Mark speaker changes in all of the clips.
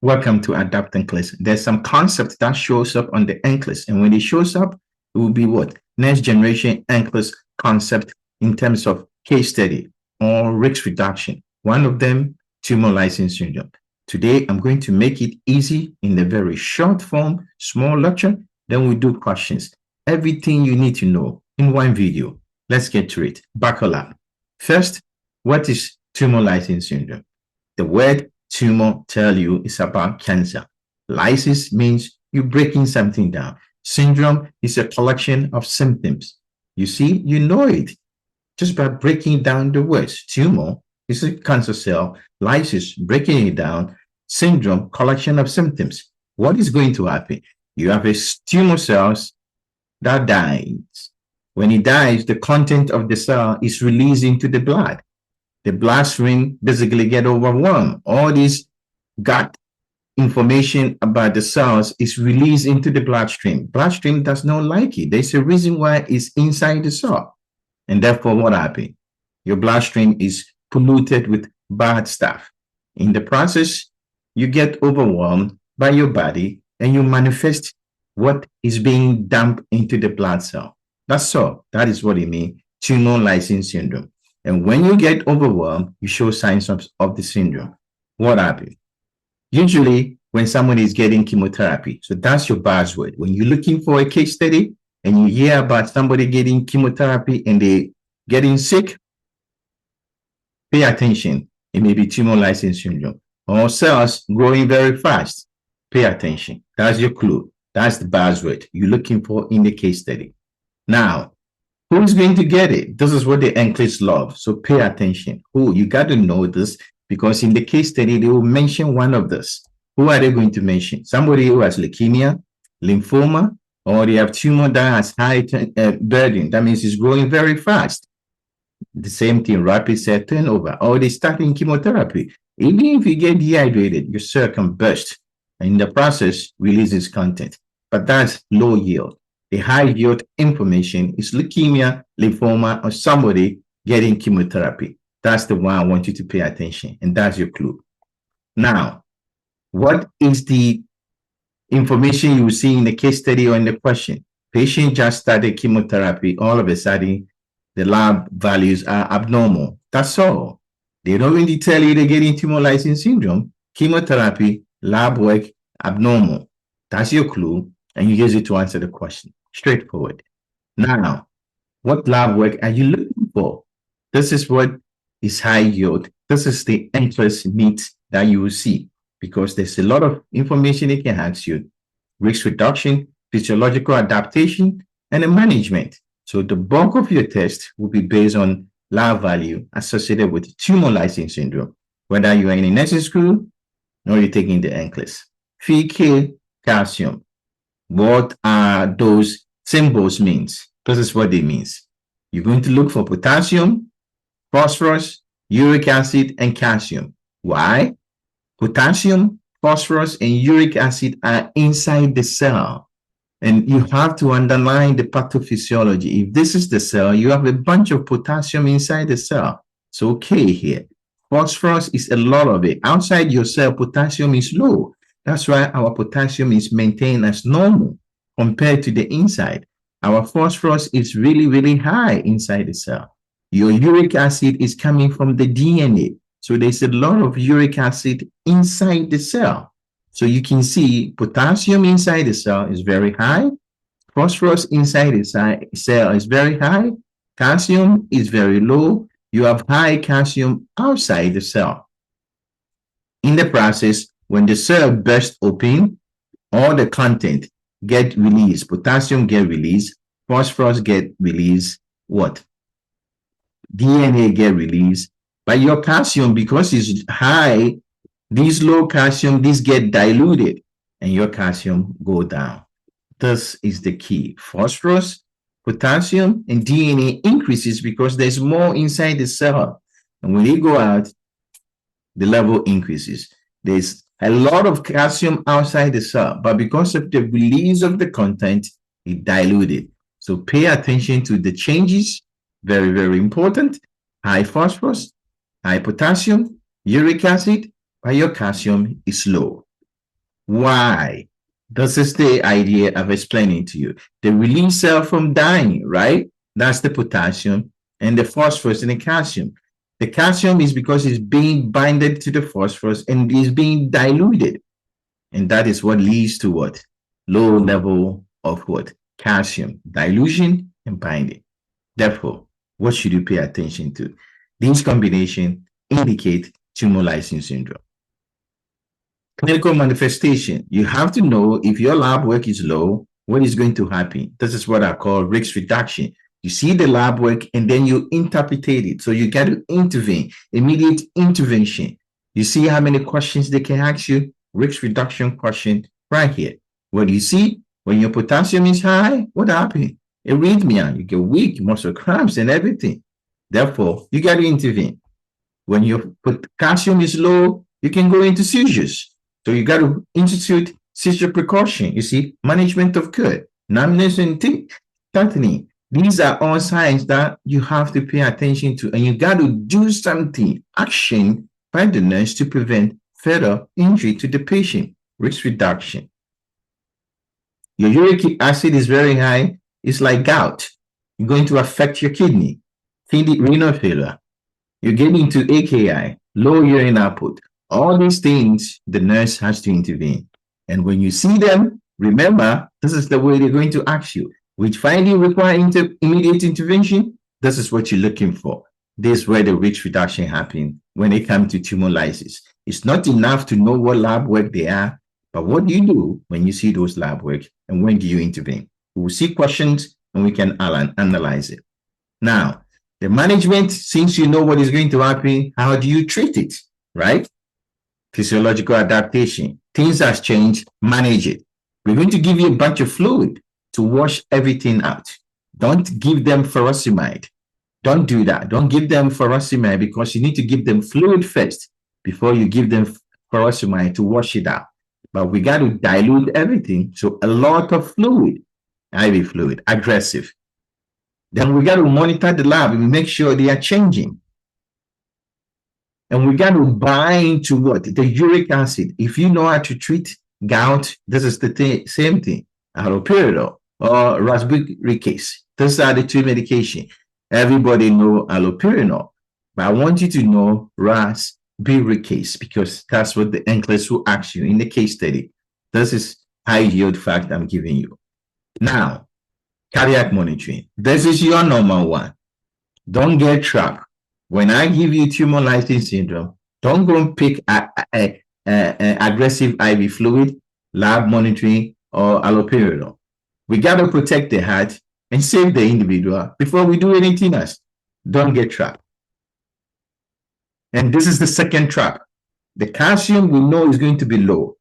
Speaker 1: Welcome to Adapt NCLEX. There's some concept that shows up on the NCLEX, and when it shows up, it will be what? Next generation NCLEX concept in terms of case study or risk reduction. One of them, tumor lysis syndrome. Today, I'm going to make it easy in a very short form, small lecture. Then we do questions. Everything you need to know in one video. Let's get to it. Buckle up. First, what is tumor lysis syndrome? The word tumor tell you it's about cancer. Lysis means you're breaking something down. Syndrome is a collection of symptoms. You see, you know it just by breaking down the words. Tumor is a cancer cell. Lysis, breaking it down. Syndrome, collection of symptoms. What is going to happen? You have a tumor cells that dies. When it dies, the content of the cell is released into the blood. The bloodstream basically get overwhelmed. All this gut information about the cells is released into the bloodstream. Bloodstream does not like it. There's a reason why it's inside the cell. And therefore, what happens? Your bloodstream is polluted with bad stuff. In the process, you get overwhelmed by your body and you manifest what is being dumped into the blood cell. That's all. That is what it means, tumor lysis syndrome. And when you get overwhelmed, you show signs of the syndrome. What happens? Usually, when someone is getting chemotherapy, so that's your buzzword. When you're looking for a case study and you hear about somebody getting chemotherapy and they getting sick, pay attention. It may be tumor lysis syndrome. Or cells growing very fast. Pay attention. That's your clue. That's the buzzword you're looking for in the case study. Now, who's going to get it? This is what the NCLEX love. So pay attention. Who? You got to know this because in the case study, they will mention one of this. Who are they going to mention? Somebody who has leukemia, lymphoma, or they have tumor that has high burden. That means it's growing very fast. The same thing, rapid cell turnover, or they starting chemotherapy. Even if you get dehydrated, your cell can burst. And in the process, releases content. But that's low yield. The high yield information is leukemia, lymphoma, or somebody getting chemotherapy. That's the one I want you to pay attention, and that's your clue. Now, what is the information you will see in the case study or in the question? Patient just started chemotherapy. All of a sudden, the lab values are abnormal. That's all. They don't really tell you they're getting tumor lysis syndrome. Chemotherapy, lab work, abnormal. That's your clue, and you use it to answer the question. Straightforward. Now, what lab work are you looking for? This is what is high yield. This is the NCLEX meat that you will see because there's a lot of information it can ask you. Risk reduction, physiological adaptation, and a management. So the bulk of your test will be based on lab value associated with tumor lysis syndrome, whether you are in a nursing school or you're taking the NCLEX. Fecal calcium. What are those symbols means? This is what they means. You're going to look for potassium, phosphorus, uric acid, and calcium. Why? Potassium, phosphorus, and uric acid are inside the cell. And you have to underline the pathophysiology. If this is the cell, you have a bunch of potassium inside the cell. It's okay here. Phosphorus is a lot of it. Outside your cell, potassium is low. That's why our potassium is maintained as normal compared to the inside. Our phosphorus is really, really high inside the cell. Your uric acid is coming from the DNA. So there's a lot of uric acid inside the cell. So you can see potassium inside the cell is very high. Phosphorus inside the cell is very high. Calcium is very low. You have high calcium outside the cell. In the process, when the cell bursts open, all the content get released. Potassium get released. Phosphorus get released. What? DNA get released. But your calcium, because it's high, these low calcium, these get diluted and your calcium go down. This is the key. Phosphorus, potassium, and DNA increases because there's more inside the cell. And when they go out, the level increases. There's a lot of calcium outside the cell, but because of the release of the content, it diluted. So pay attention to the changes. Very, very important. High phosphorus, high potassium, uric acid, but your calcium is low. Why? This is the idea of explaining to you. The release cell from dying, right? That's the potassium, and the phosphorus and the calcium. The calcium is because it's being binded to the phosphorus and is being diluted. And that is what leads to what? Low level of what? Calcium, dilution and binding. Therefore, what should you pay attention to? These combinations indicate tumor lysis syndrome. Clinical manifestation. You have to know if your lab work is low, what is going to happen. This is what I call risk reduction. You see the lab work and then you interpret it. So you got to intervene, immediate intervention. You see how many questions they can ask you? Risk reduction question right here. What do you see? When your potassium is high, what happened? Arrhythmia, you get weak, muscle cramps and everything. Therefore, you got to intervene. When your potassium is low, you can go into seizures. So you got to institute seizure precaution. You see, management of good, numbness and tightening. These are all signs that you have to pay attention to, and you got to do something, action by the nurse to prevent further injury to the patient. Risk reduction. Your uric acid is very high. It's like gout. You're going to affect your kidney, renal failure. You get into AKI, low urine output. All these things, the nurse has to intervene. And when you see them, remember, this is the way they're going to ask you. Which finding require immediate intervention? This is what you're looking for. This is where the risk reduction happens when it comes to tumor lysis. It's not enough to know what lab work they are, but what do you do when you see those lab work and when do you intervene? We will see questions and we can analyze it. Now, the management, since you know what is going to happen, how do you treat it, right? Physiological adaptation. Things has changed, manage it. We're going to give you a bunch of fluid to wash everything out. Don't give them furosemide. Don't do that. Don't give them furosemide because you need to give them fluid first before you give them furosemide to wash it out. But we got to dilute everything. So a lot of fluid, IV fluid, aggressive. Then we got to monitor the lab and make sure they are changing. And we got to bind to what? The uric acid. If you know how to treat gout, this is the same thing. Allopurinol or Rasburicase. These are the two medications. Everybody know allopurinol. But I want you to know Rasburicase because that's what the NCLEX will ask you in the case study. This is high yield fact I'm giving you. Now, cardiac monitoring. This is your number one. Don't get trapped. When I give you tumor lysis syndrome, don't go and pick aggressive IV fluid, lab monitoring, or allopurinol. We got to protect the heart and save the individual before we do anything else. Don't get trapped. And this is the second trap. The calcium we know is going to be low.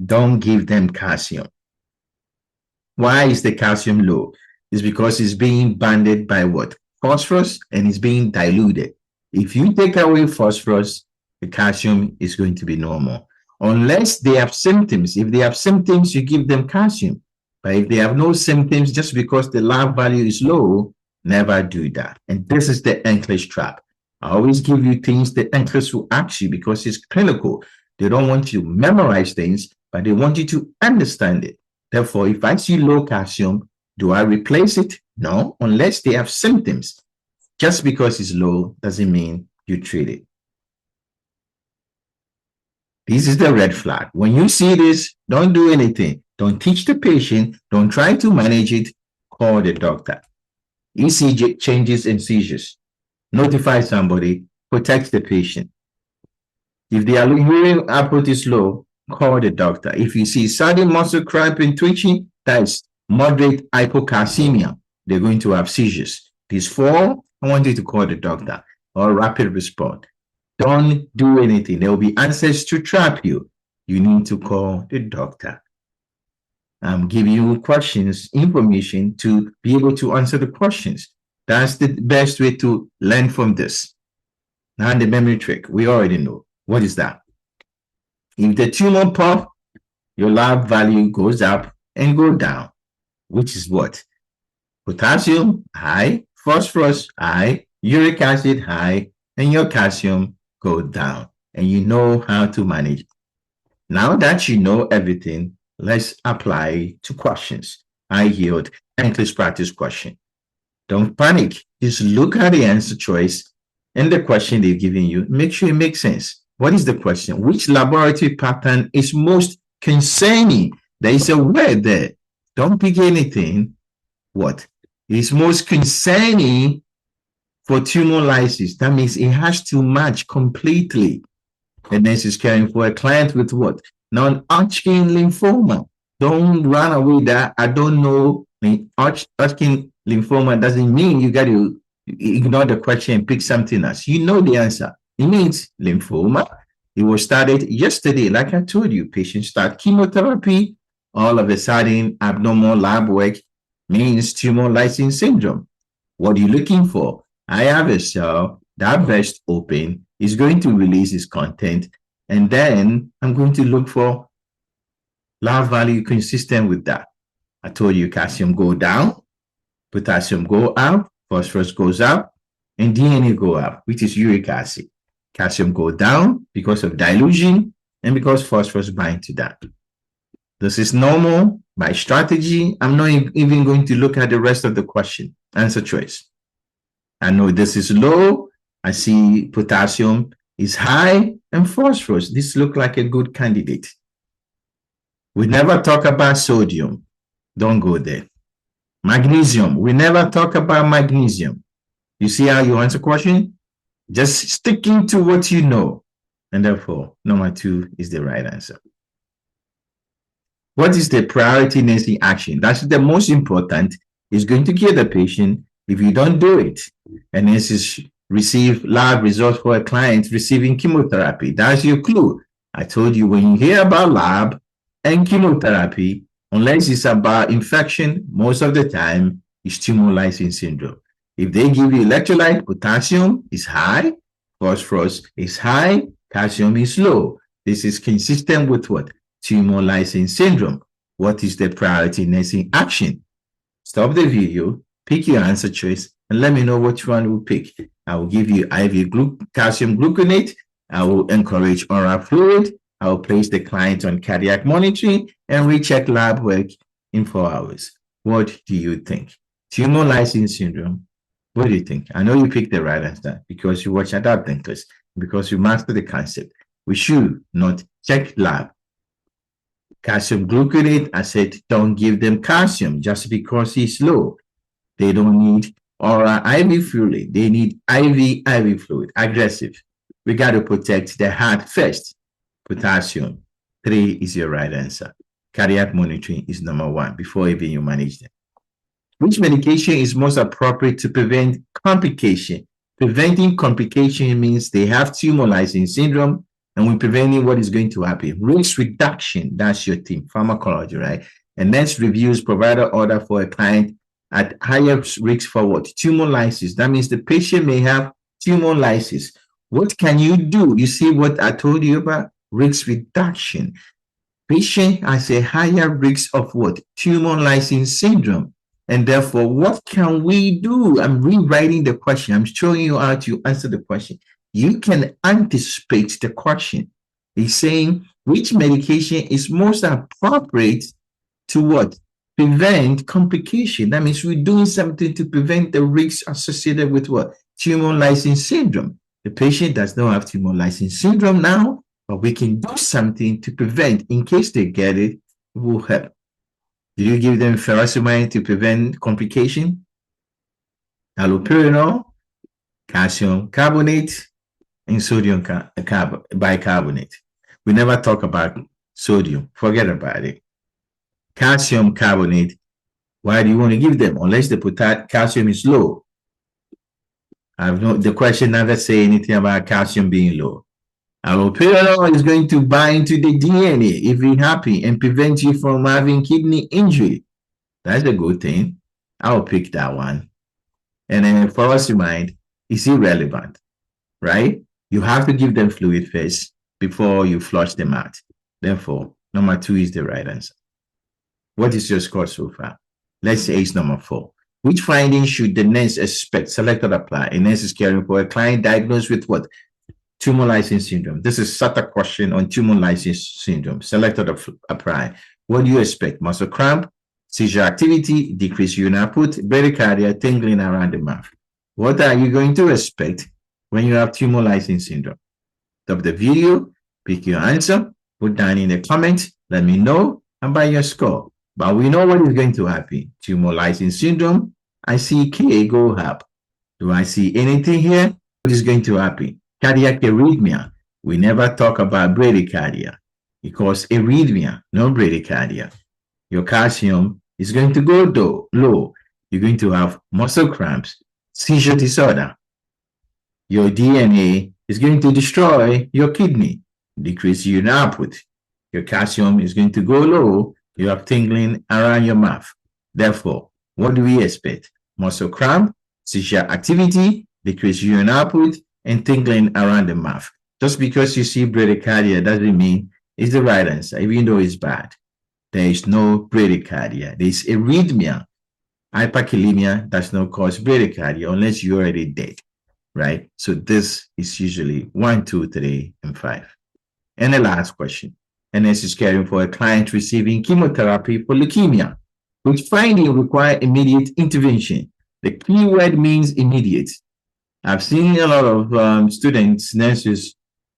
Speaker 1: Don't give them calcium. Why is the calcium low? It's because it's being banded by what? Phosphorus, and it's being diluted. If you take away phosphorus, the calcium is going to be normal. Unless they have symptoms. If they have symptoms, you give them calcium. But if they have no symptoms, just because the lab value is low, never do that. And this is the NCLEX trap. I always give you things the NCLEX will ask you because it's clinical. They don't want you to memorize things, but they want you to understand it. Therefore, if I see low calcium, do I replace it? No, unless they have symptoms. Just because it's low doesn't mean you treat it. This is the red flag. When you see this, don't do anything. Don't teach the patient. Don't try to manage it. Call the doctor. ECG changes and seizures. Notify somebody. Protect the patient. If the urine output is low, call the doctor. If you see sudden muscle cramp and twitching, that's moderate hypocalcemia. They're going to have seizures. These four, I want you to call the doctor or rapid response. Don't do anything. There will be answers to trap you. You need to call the doctor. I'm giving you questions, information to be able to answer the questions. That's the best way to learn from this. Now the memory trick, we already know. What is that? If the tumor pop, your lab value goes up and go down, which is what? Potassium high, phosphorus high, uric acid high, and your calcium go down. And you know how to manage it. Now that you know everything, let's apply to questions. I yield English practice question. Don't panic. Just look at the answer choice and the question they've given you. Make sure it makes sense. What is the question? Which laboratory pattern is most concerning? There is a word there. Don't pick anything. What is most concerning for tumor lysis? That means it has to match completely. And this is caring for a client with what? Non-Hodgkin lymphoma. Don't run away that I don't know. Hodgkin lymphoma doesn't mean you got to ignore the question and pick something else. You know the answer. It means lymphoma. It was started yesterday. Like I told you, patients start chemotherapy. All of a sudden, abnormal lab work means tumor lysis syndrome. What are you looking for? I have a cell that burst open is going to release its content, and then I'm going to look for lab value consistent with that. I told you calcium go down, potassium go up, phosphorus goes up, and DNA go up, which is uric acid. Calcium go down because of dilution and because phosphorus bind to that. This is normal by strategy. I'm not even going to look at the rest of the question. Answer choice. I know this is low. I see potassium is high and phosphorus. This looks like a good candidate. We never talk about sodium. Don't go there. Magnesium. We never talk about magnesium. You see how you answer question? Just sticking to what you know. And therefore, number 2 is the right answer. What is the priority nursing action? That's the most important. Is going to kill the patient if you don't do it. And this is receive lab results for a client receiving chemotherapy. That's your clue. I told you when you hear about lab and chemotherapy, unless it's about infection, most of the time it's tumor lysis syndrome. If they give you electrolyte, potassium is high, phosphorus is high, calcium is low. This is consistent with what? Tumor lysis syndrome. What is the priority nursing action? Stop the video, pick your answer choice, and let me know which one you pick. I will give you IV calcium gluconate. I will encourage oral fluid. I will place the client on cardiac monitoring and recheck lab work in 4 hours. What do you think? Tumor lysis syndrome. What do you think? I know you picked the right answer because you watch Adapt English, because you master the concept. We should not check lab. Calcium gluconate, I said, don't give them calcium just because it's low. They don't need oral IV fluid. They need IV fluid, aggressive. We got to protect the heart first. Potassium, 3 is your right answer. Cardiac monitoring is number 1 before even you manage them. Which medication is most appropriate to prevent complication? Preventing complication means they have tumor lysis syndrome, and we're preventing what is going to happen. Risk reduction, that's your team, pharmacology, right? And next reviews provider order for a client at higher risk for what? Tumor lysis. That means the patient may have tumor lysis. What can you do? You see what I told you about? Risk reduction. Patient has a higher risk of what? Tumor lysis syndrome. And therefore, what can we do? I'm rewriting the question. I'm showing you how to answer the question. You can anticipate the question. He's saying, which medication is most appropriate to what? Prevent complication. That means we're doing something to prevent the risks associated with what? Tumor lysis syndrome. The patient does not have tumor lysis syndrome now, but we can do something to prevent. In case they get it, it will help. Did you give them furosemide to prevent complication? Allopurinol, calcium carbonate, and sodium bicarbonate. We never talk about sodium. Forget about it. Calcium carbonate. Why do you want to give them? Unless the calcium is low. The question never say anything about calcium being low. Allopurinol is going to bind to the DNA if you're happy and prevent you from having kidney injury. That's a good thing. I'll pick that one. And then furosemide is irrelevant, right? You have to give them fluid first before you flush them out. Therefore, number 2 is the right answer. What is your score so far? Let's say it's number 4. Which findings should the nurse expect? Select or apply. A nurse is caring for a client diagnosed with what? Tumor Lysis Syndrome. This is SATA question on Tumor Lysis Syndrome. Selected apply. What do you expect? Muscle cramp, seizure activity, decreased urine output, bradycardia, tingling around the mouth. What are you going to expect when you have Tumor Lysis Syndrome? Stop the video, pick your answer, put down in the comments, let me know, and by your score. But we know what is going to happen. Tumor Lysis Syndrome, I see K go up. Do I see anything here? What is going to happen? Cardiac arrhythmia. We never talk about bradycardia because arrhythmia, no bradycardia. Your calcium is going to go low. You're going to have muscle cramps, seizure disorder. Your DNA is going to destroy your kidney, decrease urine output. Your calcium is going to go low. You have tingling around your mouth. Therefore, what do we expect? Muscle cramp, seizure activity, decreased urine output, and tingling around the mouth. Just because you see bradycardia doesn't mean it's the right answer, even though it's bad. There is no bradycardia. There is arrhythmia. Hyperkalemia does not cause bradycardia unless you're already dead, right? So this is usually 1, 2, 3, and 5. And the last question. NS is caring for a client receiving chemotherapy for leukemia, which finding require immediate intervention. The key word means immediate. I've seen a lot of students, nurses,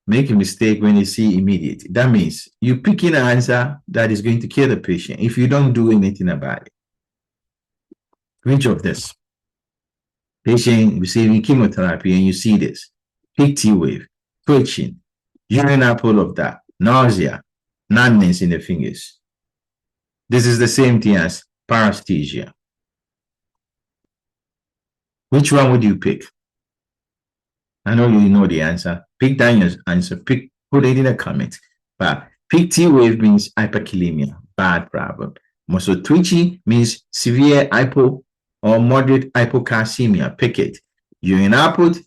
Speaker 1: make a mistake when they see immediate. That means you pick an answer that is going to kill the patient if you don't do anything about it. Which of this? Patient receiving chemotherapy and you see this. Peak T wave, twitching, urine output of that, nausea, numbness in the fingers. This is the same thing as paresthesia. Which one would you pick? I know you know the answer. Pick down your answer. Put it in a comment. But peak T wave means hyperkalemia, bad problem. Muscle twitchy means severe hypo or moderate hypocalcemia. Pick it. Urine output,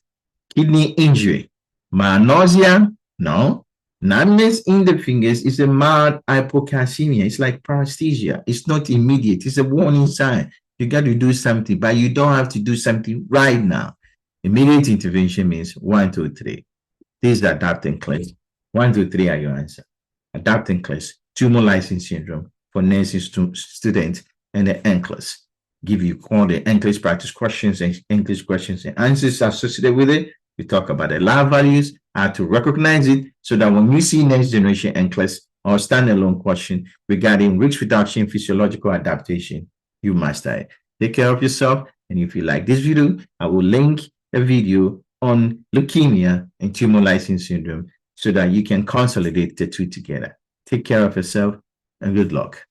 Speaker 1: kidney injury. Mild nausea, no. Numbness in the fingers is a mild hypocalcemia. It's like paresthesia. It's not immediate. It's a warning sign. You got to do something, but you don't have to do something right now. Immediate intervention means 1, 2, 3. This is the adapting class. 1, 2, 3 are your answer. Adapting class, Tumor Lysis Syndrome for nursing students and the NCLEX. Give you all the NCLEX practice questions and NCLEX questions and answers associated with it. We talk about the lab values, how to recognize it, so that when you see next generation NCLEX or standalone question regarding risk reduction, physiological adaptation, you master it. Take care of yourself. And if you like this video, I will link a video on leukemia and Tumor Lysis Syndrome so that you can consolidate the two together. Take care of yourself and good luck.